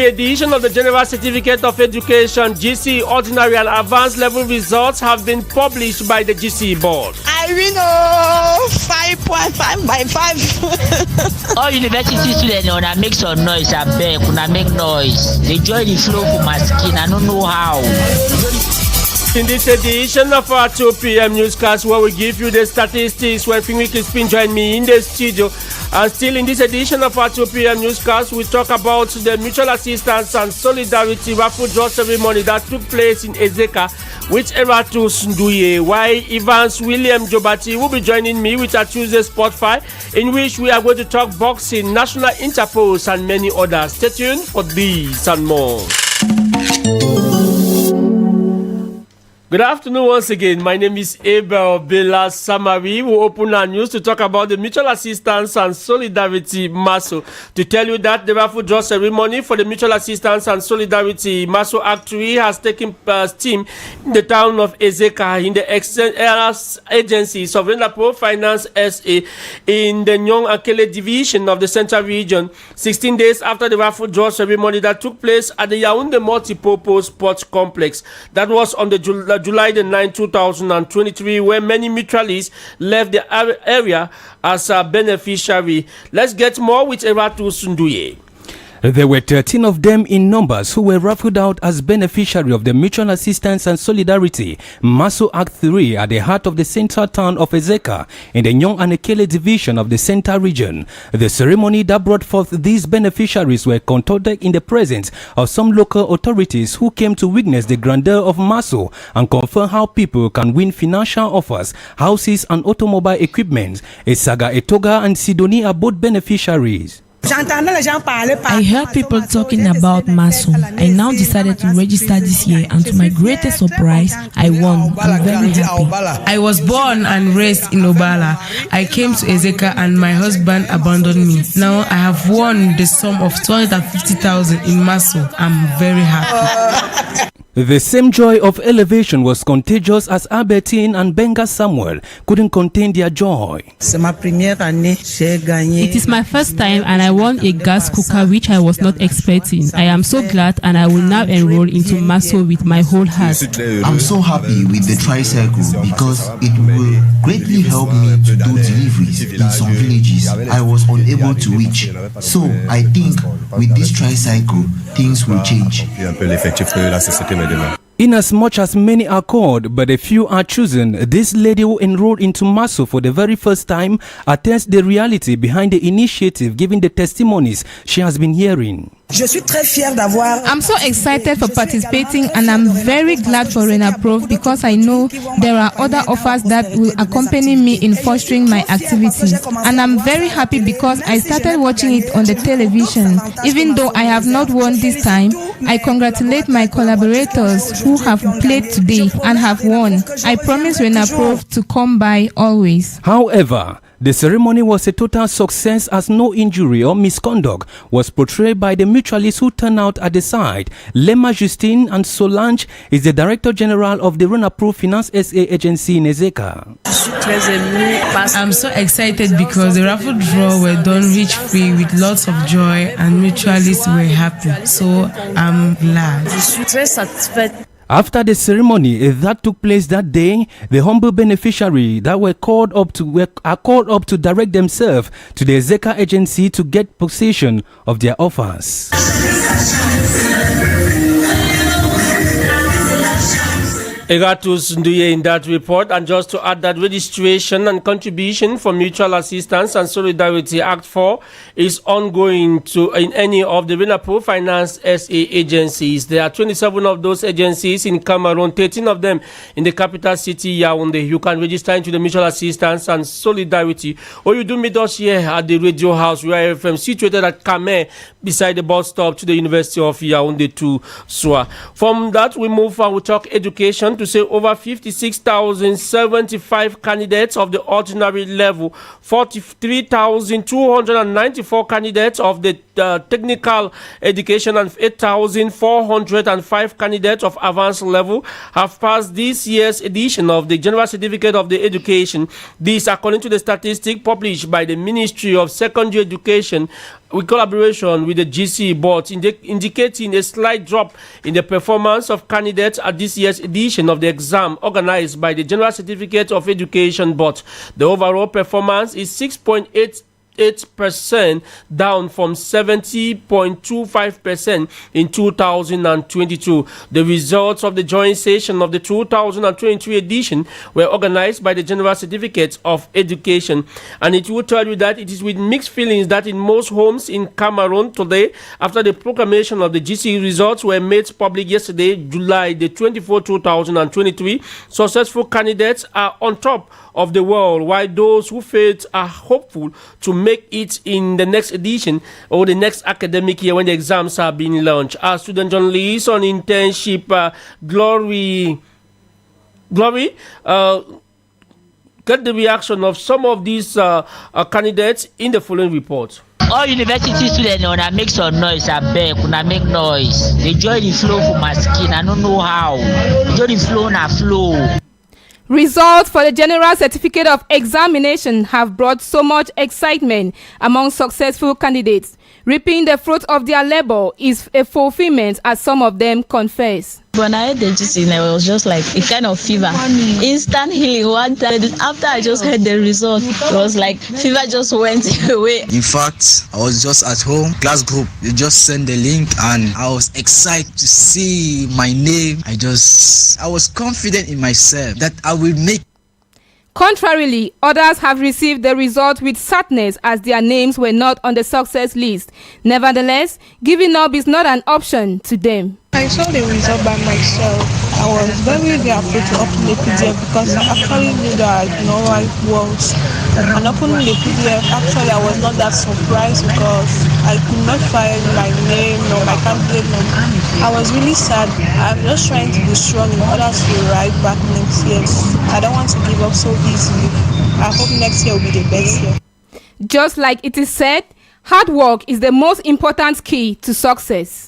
The edition of the General Certificate of Education GC Ordinary and Advanced Level results have been published by the GC Board. I win 5.5 by 5. All university students wanna make some noise. I beg, wanna make noise. They join the flow for my skin. I don't know how. In this edition of our 2 p.m. newscast, where we give you the statistics, where Finwick is been joining me in the studio. And still in this edition of our 2 p.m. newscast, we talk about the mutual assistance and solidarity raffle draw ceremony that took place in Ezeka with Eratus Nduye. Why Evans William Jobati will be joining me with a Tuesday Spot 5, in which we are going to talk boxing, national interpose, and many others. Stay tuned for these and more. Good afternoon once again. My name is ABEL Bela Samari. We open our news to talk about the Mutual Assistance and Solidarity MASO. To tell you that the raffle draw ceremony for the Mutual Assistance and Solidarity MASO Act 3 has taken steam in the town of Ezeka in the agencies of Renapro Finance SA in the Nyong Akele division of the Central Region, 16 days after the raffle draw ceremony that took place at the Yaoundé Multipurpose Sports Complex. That was on the July the 9th, 2023, where many mutualists left the area as a beneficiary. Let's get more with Eratus Nduye. There were 13 of them in numbers who were raffled out as beneficiary of the Mutual Assistance and Solidarity MASO Act 3 at the heart of the central town of Ezeka in the Nyong Anekele division of the Central Region. The ceremony that brought forth these beneficiaries were conducted in the presence of some local authorities who came to witness the grandeur of MASO and confirm how people can win financial offers, houses and automobile equipment. Esaga Etoga and Sidoni are both beneficiaries. I heard people talking about MASO. I now decided to register this year, and to my greatest surprise, I won. I'm very happy. I was born and raised in Obala. I came to Ezeka and my husband abandoned me. Now I have won the sum of 250,000 in MASO. I'm very happy. The same joy of elevation was contagious as Albertine and Benga Samuel couldn't contain their joy. It is my first time and I won a gas cooker which I was not expecting. I am so glad and I will now enroll into MASO with my whole heart. I'm so happy with the tricycle because it will greatly help me to do deliveries in some villages I was unable to reach. So I think with this tricycle, things will change. Inasmuch as many are called, but a few are chosen, this lady who enrolled into MASO for the very first time attests the reality behind the initiative, giving the testimonies she has been hearing. I'm so excited for participating and I'm very glad for Renapro because I know there are other offers that will accompany me in fostering my activity. And I'm very happy because I started watching it on the television. Even though I have not won this time, I congratulate my collaborators who have played today and have won. I promise Renapro to come by always. However, the ceremony was a total success as no injury or misconduct was portrayed by the mutualists who turned out at the site. Lema Justine and Solange is the Director General of the Renapro Finance SA agency in Ezeka. I'm so excited because the raffle draw were done rich free with lots of joy and mutualists were happy. So I'm glad. After the ceremony that took place that day, the humble beneficiaries that were called up to direct themselves to the Ezeka agency to get possession of their offers. Eratus Nduye in that report. And just to add that registration and contribution for Mutual Assistance and Solidarity Act 4 is ongoing in any of the Renapro Finance SA agencies. There are 27 of those agencies in Cameroon, 13 of them in the capital city Yaoundé. You can register into the Mutual Assistance and Solidarity, or you do meet us here at the Radio House, where FM situated at Kameh, beside the bus stop to the University of Yaoundé to Soa. From that, we move on. We talk education to say over 56,075 candidates of the ordinary level, 43,294 candidates of the technical education, and 8,405 candidates of advanced level have passed this year's edition of the General Certificate of the Education. This according to the statistic published by the Ministry of Secondary Education with collaboration with the GCE board, indicating a slight drop in the performance of candidates at this year's edition of the exam organized by the General Certificate of Education Board. The overall performance is 6.8% down from 70.25% in 2022. The results of the joint session of the 2023 edition were organized by the General Certificate of Education, and it will tell you that it is with mixed feelings that in most homes in Cameroon today, after the proclamation of the GCE results were made public yesterday, July the 24th, 2023, successful candidates are on top of the world, while those who failed are hopeful to make it in the next edition or the next academic year when the exams are being launched. Our student journalist on internship, Glory, get the reaction of some of these candidates in the following report. All university students wanna make some noise. I beg, wanna make noise. They join the flow for my skin. I don't know how. Join the flow na flow. Results for the General Certificate of Examination have brought so much excitement among successful candidates. Reaping the fruit of their labor is a fulfillment, as some of them confess. When I had the GC, it was just like a kind of fever. Instant healing one time. After I just heard the result, it was like fever just went away. In fact, I was just at home, class group, they just sent the link and I was excited to see my name. I was confident in myself that I will make. Contrarily, others have received the result with sadness as their names were not on the success list. Nevertheless, giving up is not an option to them. I saw the result by myself. I was very grateful to open the PDF because I actually knew that I know right words. And opening the PDF, actually I was not that surprised because I could not find my name or my candidate number. I was really sad. I'm just trying to be strong in order to write back next year. I don't want to give up so easily. I hope next year will be the best year. Just like it is said, hard work is the most important key to success.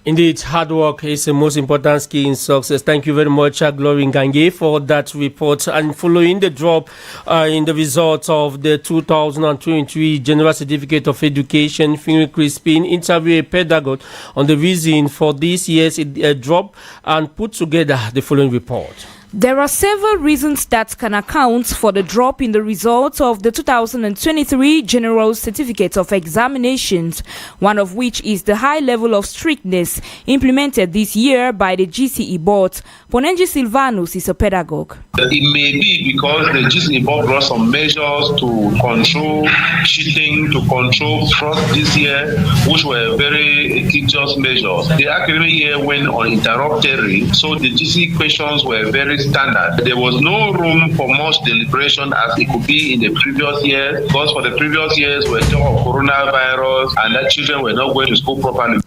Indeed, hard work is the most important key in success. Thank you very much, Glory Ngange, for that report. And following the drop in the results of the 2023 General Certificate of Education, Finri Crispin interviewed a pedagogue on the reason for this year's drop and put together the following report. There are several reasons that can account for the drop in the results of the 2023 General Certificate of Examinations, one of which is the high level of strictness implemented this year by the GCE board. Ponenji Silvanus is a pedagogue. It may be because the GCE board brought some measures to control cheating, to control fraud this year, which were very tedious measures. The academic year went uninterrupted, so the GCE questions were very standard. There was no room for much deliberation as it could be in the previous years, because for the previous years we were talking of coronavirus and that children were not going to school properly.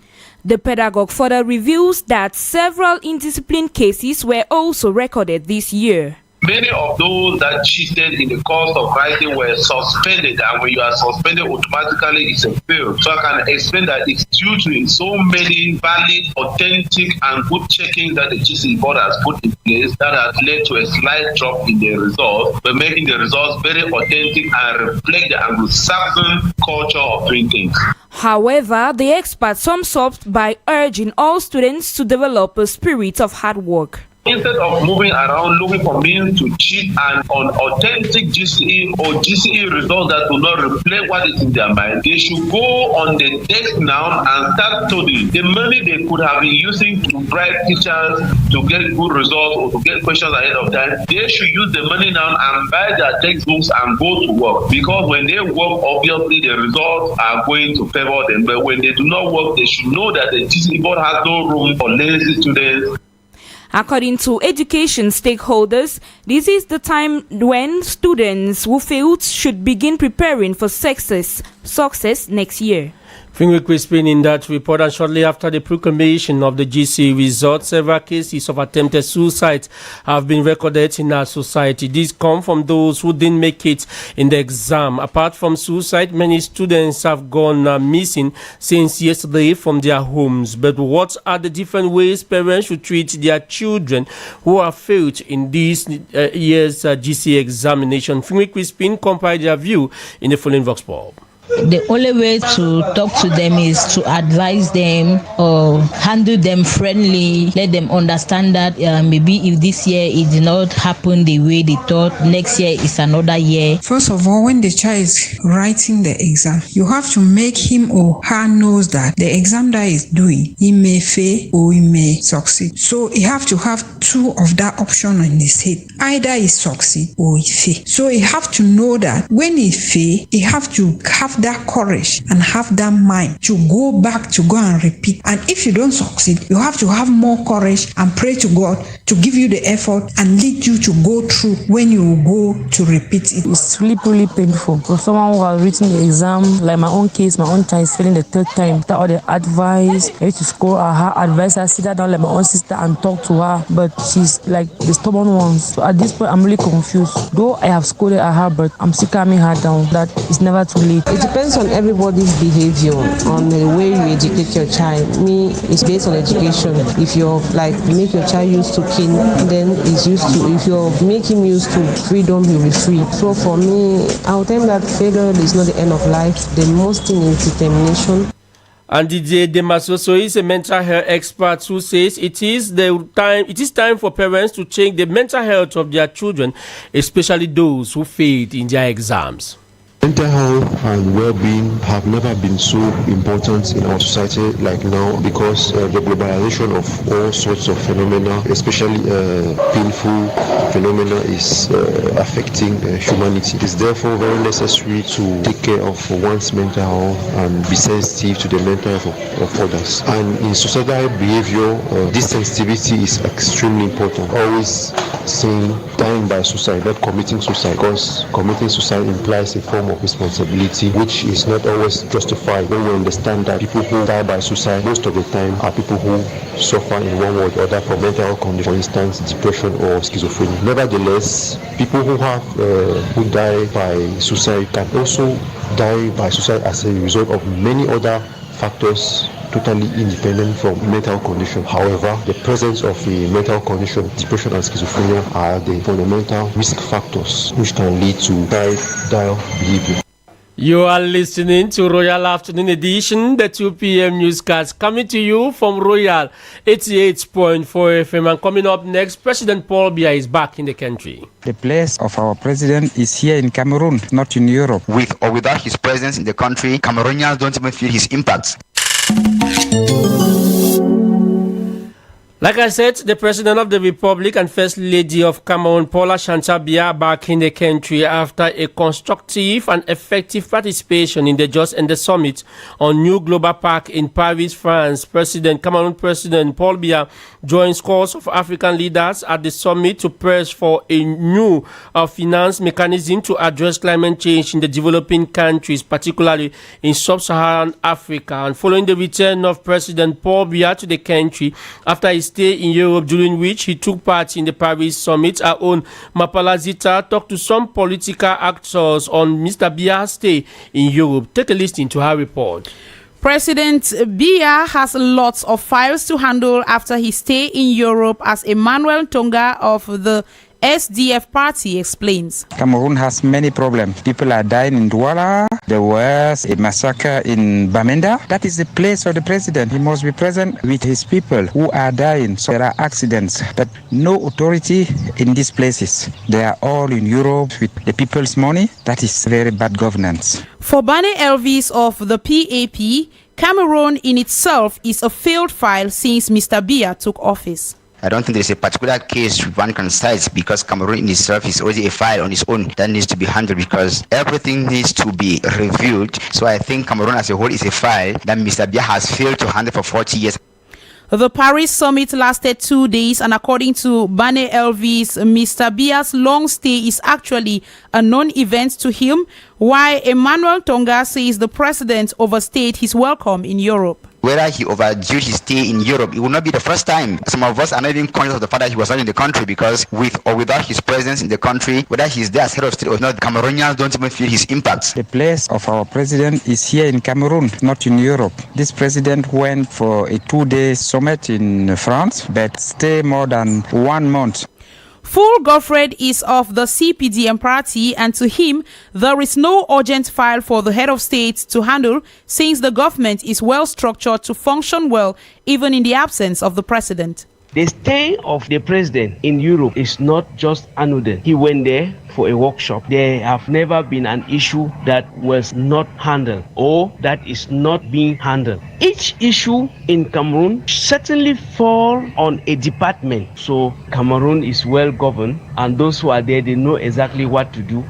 The pedagogue further reveals that several indisciplined cases were also recorded this year. Many of those that cheated in the course of writing were suspended, and when you are suspended, automatically it's a fail. So I can explain that it's due to so many valid, authentic, and good checking that the GCE board has put in place that has led to a slight drop in the results, but making the results very authentic and reflect the Anglo-Saxon culture of doing things. However, the expert sums up by urging all students to develop a spirit of hard work. Instead of moving around looking for means to cheat and on authentic GCE or GCE results that do not reflect what is in their mind, they should go on the desk now and start studying. The money they could have been using to bribe teachers to get good results or to get questions ahead of time, they should use the money now and buy their textbooks and go to work. Because when they work, obviously the results are going to favor them. But when they do not work, they should know that the GCE board has no room for lazy students. According to education stakeholders, this is the time when students who failed should begin preparing for success next year. Finri Crispin in that report, and shortly after the proclamation of the GCE results, several cases of attempted suicide have been recorded in our society. These come from those who didn't make it in the exam. Apart from suicide, many students have gone missing since yesterday from their homes. But what are the different ways parents should treat their children who have failed in this year's GCE examination? Finri Crispin compiled their view in the following Vox Pop. The only way to talk to them is to advise them or handle them friendly, let them understand that maybe if this year it did not happen the way they thought, next year is another year. First of all, when the child is writing the exam, you have to make him or her knows that the exam that he's doing, he may fail or he may succeed. So he have to have two of that option in his head. Either he succeed or he fail. So he have to know that when he fail, he have to have that courage and have that mind to go back to go and repeat. And if you don't succeed, you have to have more courage and pray to God to give you the effort and lead you to go through when you go to repeat it. It's really painful for someone who has written the exam. Like my own case, my own child is failing the third time. After all the advice, I used to score her advice. I sit down like my own sister and talk to her, but she's like the stubborn one. So at this point, I'm really confused. Though I have scolded at her, but I'm still calming her down. That it's never too late. It depends on everybody's behavior, on the way you educate your child. Me, it's based on education. If you're like make your child used to kin, then he's used to. If you make him used to freedom, he'll be free. So for me, I'll tell him that failure is not the end of life. The most thing is determination. And DJ Demasoso is a mental health expert who says it is time for parents to check the mental health of their children, especially those who failed in their exams. Mental health and well-being have never been so important in our society like now, because the globalization of all sorts of phenomena, especially painful phenomena, is affecting humanity. It is therefore very necessary to take care of one's mental health and be sensitive to the mental health of others. And in societal behavior, this sensitivity is extremely important. Always saying dying by suicide, not committing suicide, because committing suicide implies a form of responsibility which is not always justified when we understand that people who die by suicide most of the time are people who suffer in one way or the other from mental condition, for instance depression or schizophrenia. Nevertheless, people who die by suicide can also die by suicide as a result of many other factors totally independent from mental condition. However, the presence of a mental condition, depression and schizophrenia, are the fundamental risk factors which can lead to suicidal behavior. You are listening to Royal Afternoon Edition, the 2 p.m. newscast, coming to you from Royal 88.4 FM. And coming up next, President Paul Biya is back in the country. The place of our president is here in Cameroon, not in Europe. With or without his presence in the country, Cameroonians don't even feel his impact. Like I said, the President of the Republic and First Lady of Cameroon, Paula Chantal Biya, back in the country after a constructive and effective participation in the Just Ended Summit on New Global Park in Paris, France. Cameroon President Paul Biya joined scores of African leaders at the summit to press for a new finance mechanism to address climate change in the developing countries, particularly in sub-Saharan Africa. And following the return of President Paul Biya to the country after his stay in Europe, during which he took part in the Paris summit, our own Mapala Zita talked to some political actors on Mr. Biya's stay in Europe. Take a listen to her report. President Biya has lots of files to handle after his stay in Europe, as Emmanuel Tonga of the SDF party explains. Cameroon has many problems. People are dying in Douala. There was a massacre in Bamenda. That is the place of the president. He must be present with his people who are dying. So there are accidents, but no authority in these places. They are all in Europe with the people's money. That is very bad governance. For Bane Elvis of the PAP, Cameroon in itself is a failed file since Mr. Biya took office. I don't think there's a particular case one can cite, because Cameroon in itself is already a file on its own that needs to be handled, because everything needs to be reviewed. So I think Cameroon as a whole is a file that Mr. Biya has failed to handle for 40 years. The Paris summit lasted 2 days, and according to Bane Elvis, Mr. Biya's long stay is actually a non-event to him, while Emmanuel Tonga says the president overstayed his welcome in Europe. Whether he overdue his stay in Europe, it will not be the first time. Some of us are not even conscious of the fact that he was not in the country, because with or without his presence in the country, whether he's there as head of state or not, Cameroonians don't even feel his impact. The place of our president is here in Cameroon, not in Europe. This president went for a 2-day summit in France, but stayed more than 1 month. Full Godfred is of the CPDM party, and to him, there is no urgent file for the head of state to handle since the government is well structured to function well, even in the absence of the president. The stay of the president in Europe is not just another. He went there for a workshop. There have never been an issue that was not handled or that is not being handled. Each issue in Cameroon certainly fall on a department. So Cameroon is well governed, and those who are there, they know exactly what to do.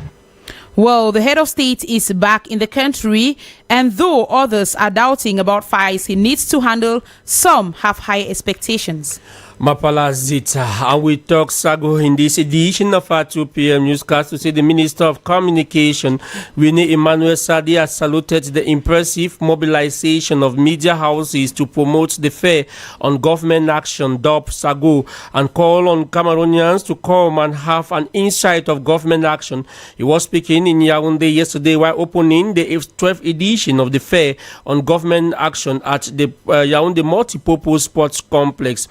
Well, the head of state is back in the country, and though others are doubting about files he needs to handle, some have high expectations. Mapala Zita, and we talk Sago in this edition of our 2 p.m. newscast to say the Minister of Communication, Winnie Emmanuel Sadi, has saluted the impressive mobilization of media houses to promote the fair on government action, dubbed Sago, and call on Cameroonians to come and have an insight of government action. He was speaking in Yaoundé yesterday while opening the 12th edition of the fair on government action at the Yaoundé Multipurpose Sports Complex,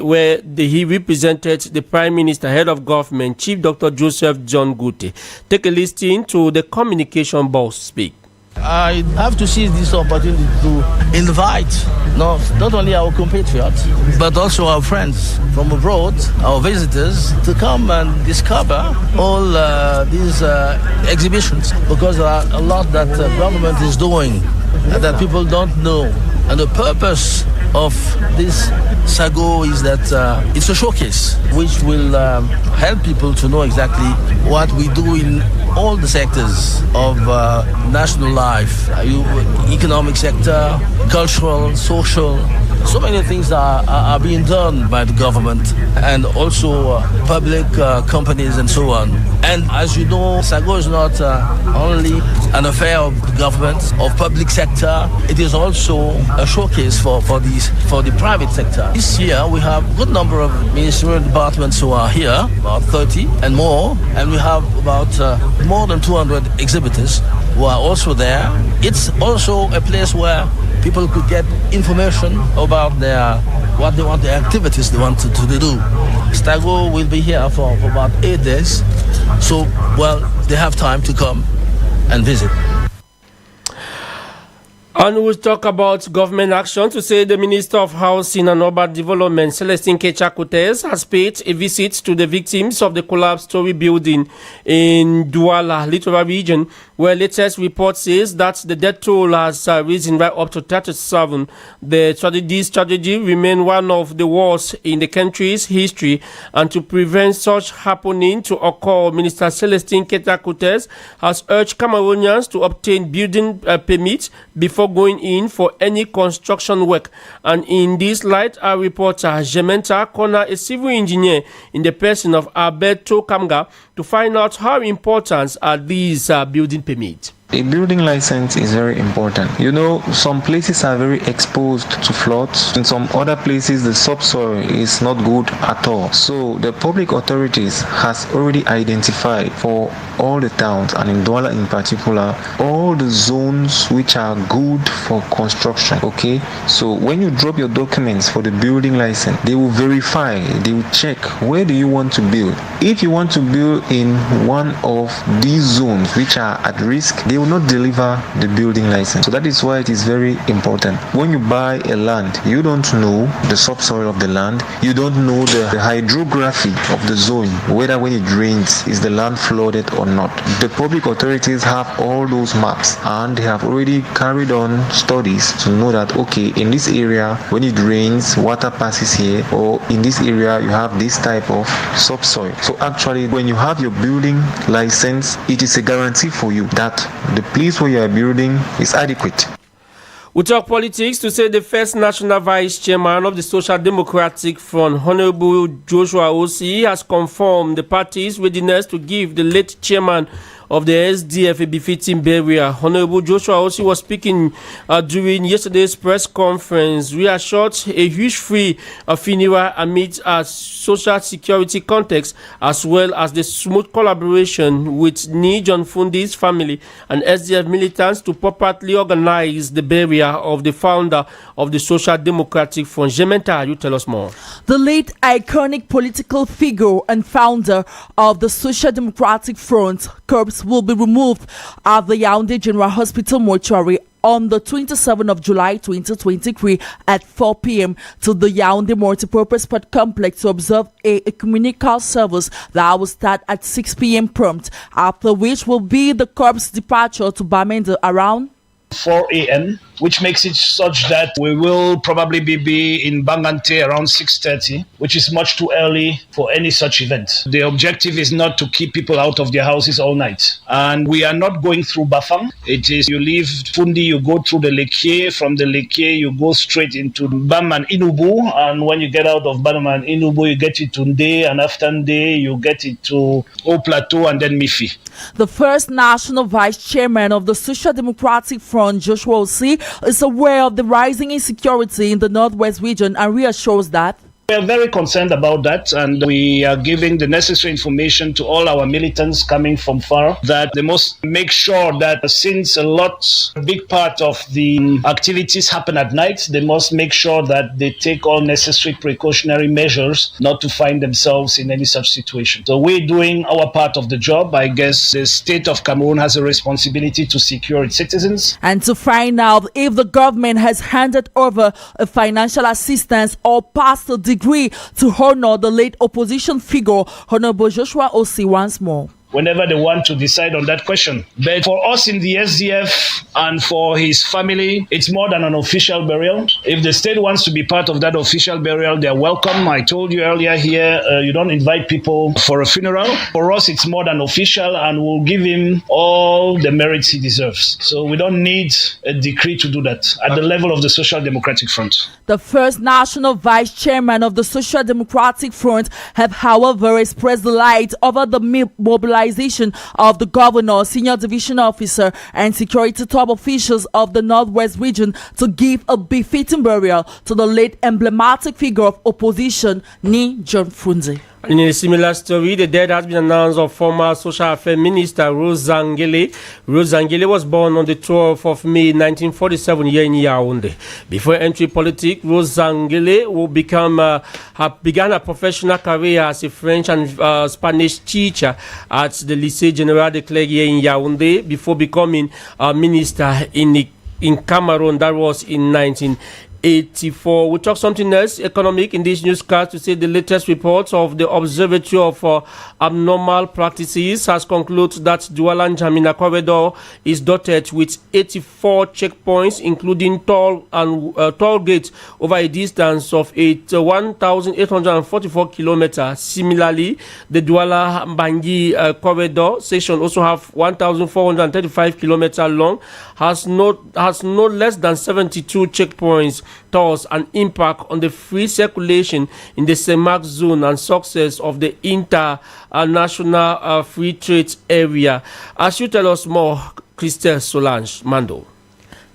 where he represented the Prime Minister, Head of Government, Chief Dr. Joseph John Gute. Take a listen to the communication boss speak. I have to seize this opportunity to invite not only our compatriots, but also our friends from abroad, our visitors, to come and discover all these exhibitions, because there are a lot that the government is doing and that people don't know. And the purpose of this Sago is that it's a showcase which will help people to know exactly what we do in all the sectors of national life, economic sector, cultural, social. So many things are being done by the government and also public companies and so on. And as you know, Sago is not only an affair of the government, of public sector. It is also a showcase for the private sector. This year we have a good number of ministerial departments who are here, about 30 and more, and we have about more than 200 exhibitors who are also there. It's also a place where people could get information about what they want, the activities they want to do. Sago will be here for about 8 days, so they have time to come and visit. And we'll talk about government action to say the Minister of Housing and Urban Development, Celestine Kecha-Coutez, has paid a visit to the victims of the collapsed story building in Douala, Littoral region, where latest report says that the death toll has risen right up to 37. This tragedy remains one of the worst in the country's history, and to prevent such happening to occur, Minister Celestine Kecha-Coutez has urged Cameroonians to obtain building permits before going in for any construction work. And in this light, our reporter Jementa cornered a civil engineer in the person of Alberto Kamga to find out how important are these building permits. A building license is very important. You know, some places are very exposed to floods. In some other places, the subsoil is not good at all. So the public authorities has already identified for all the towns, and in Douala in particular, all the zones which are good for construction. Okay, so when you drop your documents for the building license, they will verify, they will check where do you want to build. If you want to build in one of these zones which are at risk, they will not deliver the building license. So that is why it is very important. When you buy a land, you don't know the subsoil of the land, you don't know the hydrography of the zone, whether when it rains is the land flooded or not. The public authorities have all those maps, and they have already carried on studies to know that, okay, in this area when it rains, water passes here, or in this area you have this type of subsoil. So actually, when you have your building license, it is a guarantee for you that the place where you are building is adequate. We talk politics to say the first national vice chairman of the Social Democratic Front, Honorable Joshua Osi, has confirmed the party's readiness to give the late chairman of the SDF a befitting burial. Honorable Joshua also was speaking during yesterday's press conference, reassured a huge free funeral amid a social security context, as well as the smooth collaboration with Ni John Fundi's family and SDF militants to properly organize the burial of the founder of the Social Democratic Front. Jementa, you tell us more. The late iconic political figure and founder of the Social Democratic Front corpse will be removed at the Yaoundé General Hospital mortuary on the 27th of July 2023 at 4 p.m. to the Yaoundé Multipurpose Sport Complex to observe a ecumenical service that will start at 6 p.m. prompt, after which will be the corpse departure to Bamenda around 4 a.m., which makes it such that we will probably be in Bangante around 6:30, which is much too early for any such event. The objective is not to keep people out of their houses all night. And we are not going through Bafang. It is you leave Fundi, you go through the Lekie. From the Lekie, you go straight into Bam and Inubu. And when you get out of Bam and Inubu, you get it to Nde, and after Nde, you get it to Haut Plateau and then Mifi. The first national vice chairman of the Social Democratic Front, Joshua Osi, is aware of the rising insecurity in the Northwest region and reassures that we are very concerned about that, and we are giving the necessary information to all our militants coming from far that they must make sure that since a big part of the activities happen at night, they must make sure that they take all necessary precautionary measures not to find themselves in any such situation. So we're doing our part of the job. I guess the state of Cameroon has a responsibility to secure its citizens. And to find out if the government has handed over a financial assistance or passed a degree to honor the late opposition figure, Honorable Joshua Osi once more. Whenever they want to decide on that question. But for us in the SDF and for his family, it's more than an official burial. If the state wants to be part of that official burial, they're welcome. I told you earlier here, you don't invite people for a funeral. For us, it's more than official, and we'll give him all the merits he deserves. So we don't need a decree to do that at the level of the Social Democratic Front. The first national vice chairman of the Social Democratic Front have, however, expressed delight over the mobilization of the governor, senior division officer, and security top officials of the Northwest region to give a befitting burial to the late emblematic figure of opposition, Ni John Funzi. In a similar story, the death has been announced of former Social Affairs Minister Rose Zangele. Rose Zangele was born on the 12th of May 1947 here in Yaoundé. Before entering politics, Rose Zangele will began a professional career as a French and Spanish teacher at the Lycée Général de Clerc here in Yaoundé before becoming a minister in Cameroon. That was in 1984. We talk something else economic in this newscast to say the latest reports of the Observatory of Abnormal Practices has concluded that Douala-N'Djamena corridor is dotted with 84 checkpoints, including toll gates over a distance of 1,844 kilometers. Similarly, the Douala-Mbangi corridor section also have 1,435 kilometers long, has no less than 72 checkpoints, thus an impact on the free circulation in the CEMAC zone and success of the international free trade area. As you tell us more, Christelle Solange Mando.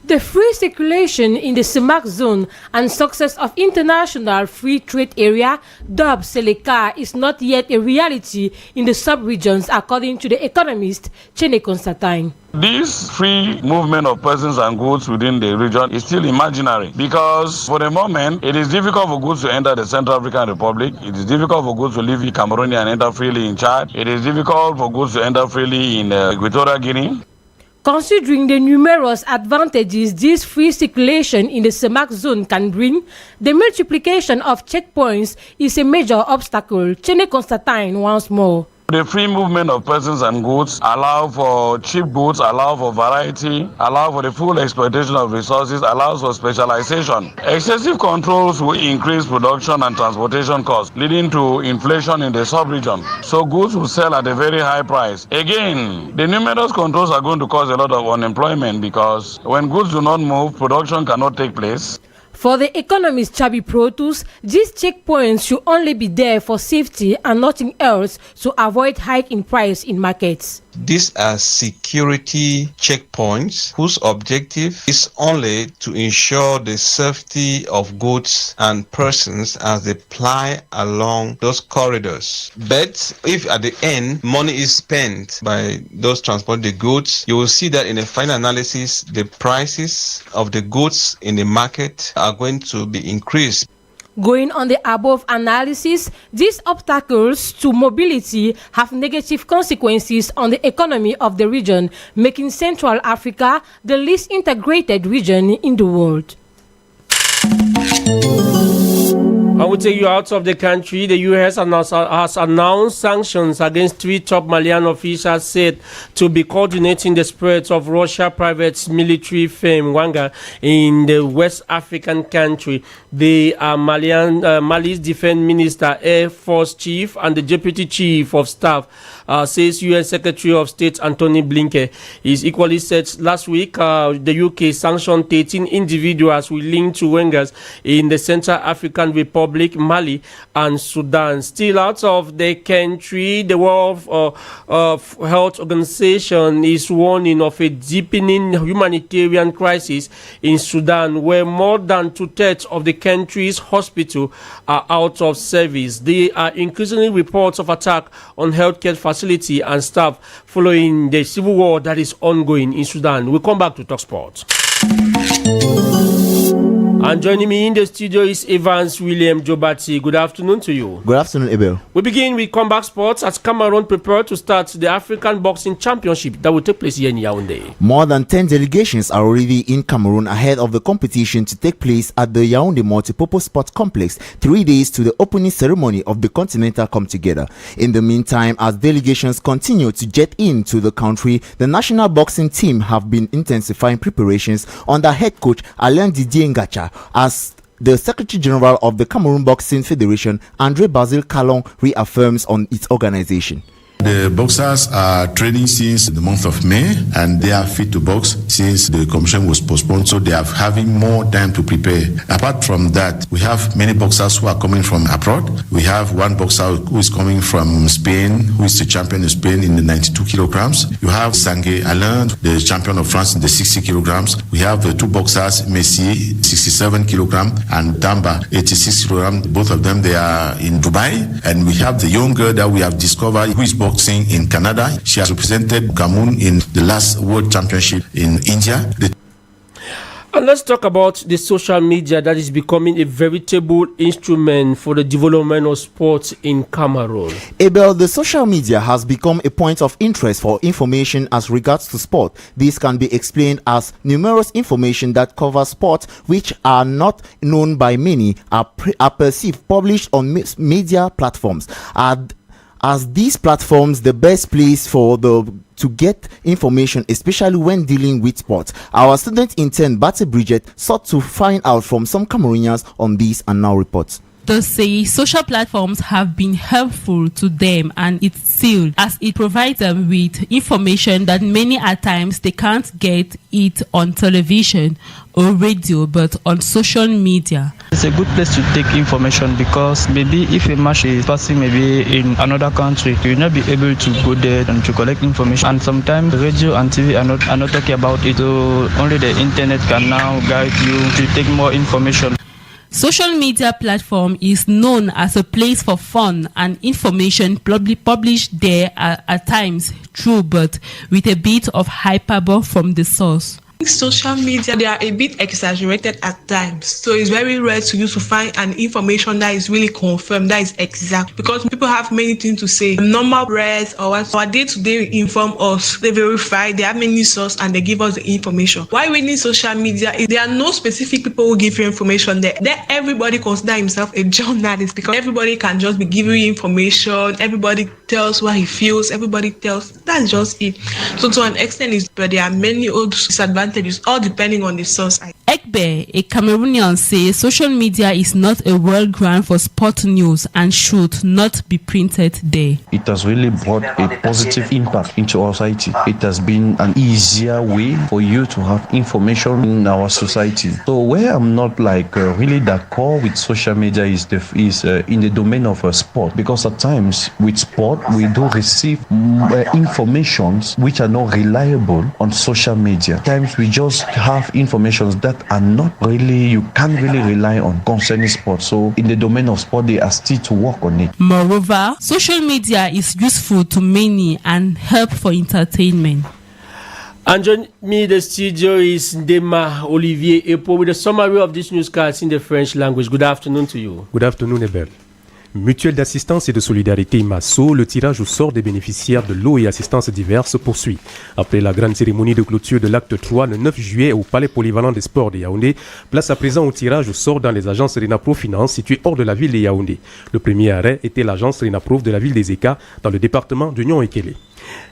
The free circulation in the CEMAC zone and success of international free trade area, dubbed SELECA, is not yet a reality in the sub-regions, according to the economist Chene Constantine. This free movement of persons and goods within the region is still imaginary because for the moment it is difficult for goods to enter the Central African Republic. It is difficult for goods to leave Cameroon and enter freely in Chad. It is difficult for goods to enter freely in Equatorial Guinea. Considering the numerous advantages this free circulation in the CEMAC zone can bring, the multiplication of checkpoints is a major obstacle. Chene Constantine once more. The free movement of persons and goods allow for cheap goods, allow for variety, allow for the full exploitation of resources, allows for specialization. Excessive controls will increase production and transportation costs, leading to inflation in the sub-region. So goods will sell at a very high price. Again, the numerous controls are going to cause a lot of unemployment because when goods do not move, production cannot take place. For the economist Chabi Protus, these checkpoints should only be there for safety and nothing else to avoid hike in price in markets. These are security checkpoints whose objective is only to ensure the safety of goods and persons as they ply along those corridors. But if at the end money is spent by those transporting the goods, you will see that in the final analysis the prices of the goods in the market are going to be increased. Going on the above analysis, these obstacles to mobility have negative consequences on the economy of the region, making Central Africa the least integrated region in the world. I will take you out of the country. The U.S. has announced sanctions against 3 top Malian officials said to be coordinating the spread of Russia private military firm Wagner in the West African country. They are Mali's defense minister, Air Force chief, and the deputy chief of staff, says U.S. Secretary of State Antony Blinken. He's equally said last week the UK sanctioned 13 individuals with link to Wagner in the Central African Republic, Mali, and Sudan. Still out of the country, the World Health Organization is warning of a deepening humanitarian crisis in Sudan, where more than 2/3 of the country's hospitals are out of service. There are increasingly reports of attack on healthcare facility and staff following the civil war that is ongoing in Sudan. We'll come back to talk sports. And joining me in the studio is Evans William Jobati. Good afternoon to you. Good afternoon, Abel. We begin with combat sports as Cameroon prepare to start the African Boxing Championship that will take place here in Yaoundé. More than 10 delegations are already in Cameroon ahead of the competition to take place at the Yaoundé Multipurpose Sports Complex 3 days to the opening ceremony of the Continental Come Together. In the meantime, as delegations continue to jet into the country, the national boxing team have been intensifying preparations under head coach Alain Didier Ngacha, as the Secretary General of the Cameroon Boxing Federation, André Basile Calon, reaffirms on its organization. The boxers are training since the month of May and they are fit to box since the competition was postponed, so they are having more time to prepare. Apart from that, we have many boxers who are coming from abroad. We have one boxer who is coming from Spain, who is the champion in Spain in the 92 kilograms. You have Sangue Alain, the champion of France in the 60 kilograms. We have the 2 boxers, Messi, 67 kilogram, and Damba, 86 kilogram. Both of them, they are in Dubai. And we have the young girl that we have discovered who is boxing in Canada. She has represented Cameroon in the last World Championship in India. And let's talk about the social media that is becoming a veritable instrument for the development of sports in Cameroon. Abel, the social media has become a point of interest for information as regards to sport. This can be explained as numerous information that covers sport which are not known by many are perceived published on media platforms. As these platforms the best place to get information, especially when dealing with sports. Our student intern Batty Bridget sought to find out from some Cameroonians on this and now reports. They say social platforms have been helpful to them and it's sealed as it provides them with information that many at times they can't get it on television or radio but on social media. It's a good place to take information because maybe if a match is passing maybe in another country, you will not be able to go there and to collect information. And sometimes radio and TV are not talking about it, so only the internet can now guide you to take more information. Social media platform is known as a place for fun and information published there at times true but with a bit of hyperbole from the source. Social media, they are a bit exaggerated at times, so it's very rare to use to find an information that is really confirmed, that is exact, because people have many things to say. Normal press or what our day-to-day inform us, they verify, they have many sources and they give us the information. Why we need social media is there are no specific people who give you information there. Then everybody consider himself a journalist because everybody can just be giving you information, everybody tells what he feels, everybody tells, that's just it. So to an extent, but there are many other disadvantages, all depending on the source. Ekbe, a Cameroonian, says social media is not a world ground for sport news and should not be printed there. It has really brought a positive impact into our society. It has been an easier way for you to have information in our society. So where I'm not really d'accord with social media is in the domain of sport, because at times with sport we do receive informations which are not reliable on social media. At times we just have informations that are not really, you can't really rely on concerning sport. So in the domain of sport, they are still to work on it. Moreover, social media is useful to many and help for entertainment. And joining me in the studio is Ndema Olivier Epo with a summary of this newscast in the French language. Good afternoon to you. Good afternoon, Ebel. Mutuelle d'assistance et de solidarité Masso, le tirage au sort des bénéficiaires de l'eau et assistance diverses se poursuit. Après la grande cérémonie de clôture de l'acte 3 le 9 juillet au Palais Polyvalent des Sports de Yaoundé, place à présent au tirage au sort dans les agences Renapro Finance situées hors de la ville de Yaoundé. Le premier arrêt était l'agence Renapro de la ville des Eka dans le département de Nyon-Ekele.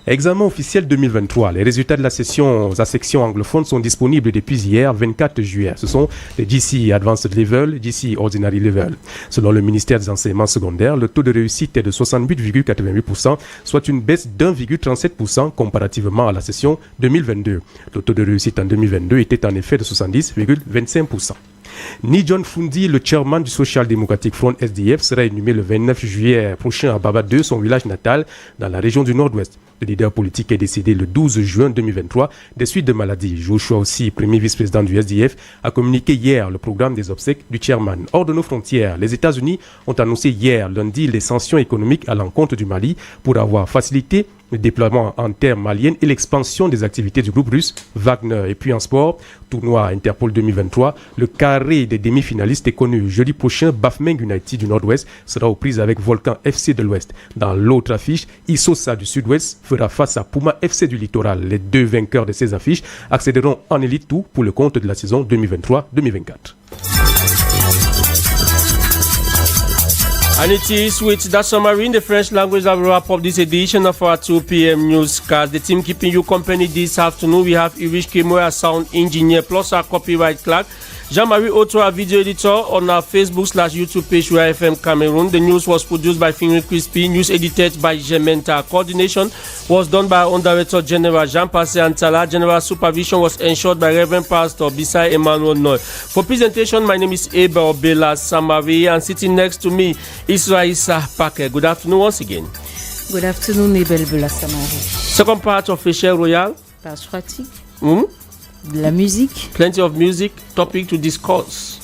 Examen officiel 2023. Les résultats de la section anglophone sont disponibles depuis hier, 24 juillet. Ce sont les GC Advanced Level, GC Ordinary Level. Selon le ministère des Enseignements secondaires, le taux de réussite est de 68,88%, soit une baisse d'1,37% comparativement à la session 2022. Le taux de réussite en 2022 était en effet de 70,25%. Ni John Fundi, le chairman du Social Democratic Front SDF, sera inhumé le 29 juillet prochain à Baba 2, son village natal, dans la région du Nord-Ouest. Le leader politique est décédé le 12 juin 2023 des suites de maladie. Joshua aussi, premier vice-président du SDF, a communiqué hier le programme des obsèques du chairman. Hors de nos frontières, les États-Unis ont annoncé hier, lundi, les sanctions économiques à l'encontre du Mali pour avoir facilité le déploiement en terre malienne et l'expansion des activités du groupe russe Wagner. Et puis en sport, tournoi Interpol 2023, le carré des demi-finalistes est connu. Jeudi prochain, Bafoussam United du Nord-Ouest sera aux prises avec Volcan FC de l'Ouest. Dans l'autre affiche, Isosa du Sud-Ouest fera face à Puma FC du Littoral. Les deux vainqueurs de ces affiches accéderont en Elite 2 pour le compte de la saison 2023-2024. And it is with that summary in the French language that we wrap up this edition of our 2 p.m. newscast. The team keeping you company this afternoon, we have Irish Kimo, our sound engineer, plus our copyright clerk, Jean-Marie Otto, our video editor, on our Facebook/YouTube page, Where FM Cameroon. The news was produced by Finri Crispy, news edited by Gementa. Coordination was done by our Director General Jean-Passé Antala. General supervision was ensured by Reverend Pastor Bisai Emmanuel Noy. For presentation, my name is ABEL Bela Samari, and sitting next to me is Raissa Paquet. Good afternoon once again. Good afternoon, ABEL Bela Samari. Second part of Féchelle Royal. Page pratique. De la musique. Plenty of music, topic to discuss.